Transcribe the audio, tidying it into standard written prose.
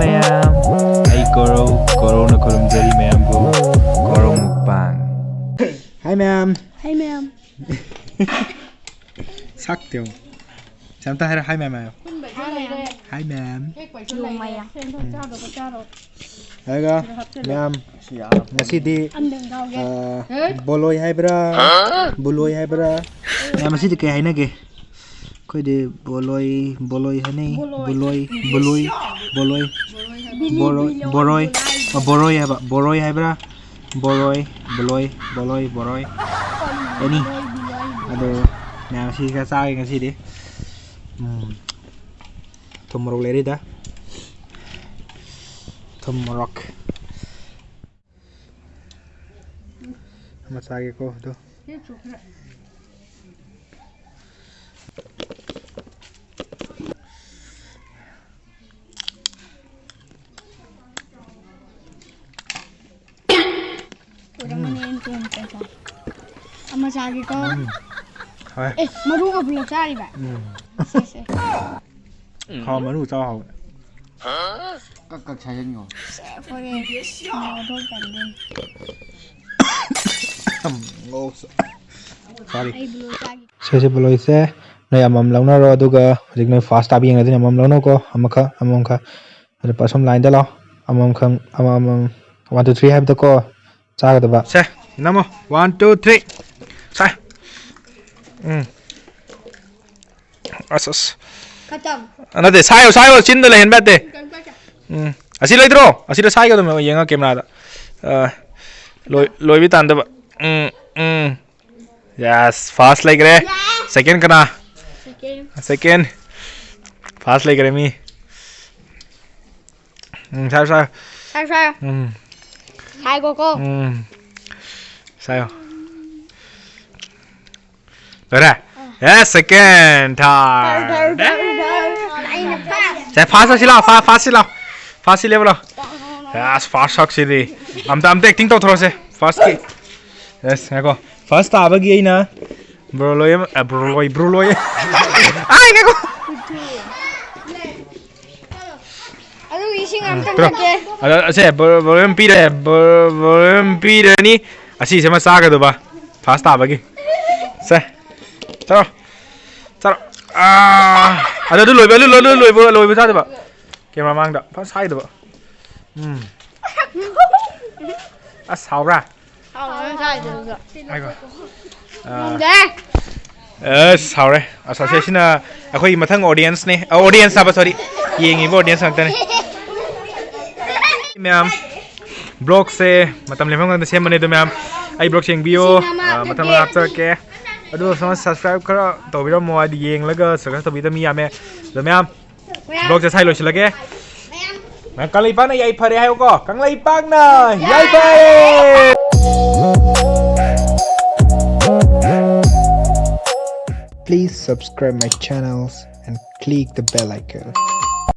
mayam. Hey KOROU na kurumjari mayam bu. KOROU mukbang. Hi ma'am. Hi ma'am. Sakto. Samta hai hi ma'am. Hi ma'am. Yung maya. Aga ma'am. Ngasidi boloi hai bra. Boloi hai bra. Ma'am ngasidi kay hai na ge. Koy de boloi hani boloi boroi hai bra. Boroi any other now she ka sa nga si di tomorrow lady da tomorrow masage ko do Masage ko. Maru ka pula sari ba? How manu cho hậu. Các trái chân ngồi. Sorry. Se boloi se noi amam launa ro aduga rik noi fast tabi nga din amam launa ko amam kha ada pasam line da lo amam 1 2 3 have the ko cha ga da ba se namo 1 2 3 sai asas ana de sayo chin da len bat de asi lai dro asi da sai ga da me yenga camera da loi bi tan da ba yes fast like re second kana second fast like re mi sai Hai cô sayo rồi yes second time sai fast fast level yes fast shock si di am acting to thoro se fast ki yes ngako first abagi aina broloi ai ngako Aduh ising am tang ke ada se bolem pire ni asi sama saga do ba fast abagi se chalo ada du loi ba sa de ba camera mang da fast sai de ba sao ra sai được ai coi sao đấy association akhoi mathang audience ne audience aba sorry yengi audience angta ne ma'am blog se matam lemang da sem mane do ma'am ai blog cheng bio matam lapcha ke adu subscribe kara to biro mo adi yeng laga subscribe to bi da mi ya me do ma'am blog se sai lo chilage ma'am kanglai pak na yai phare hai ko kanglai pak na yai phare Please subscribe my channels and click the bell icon.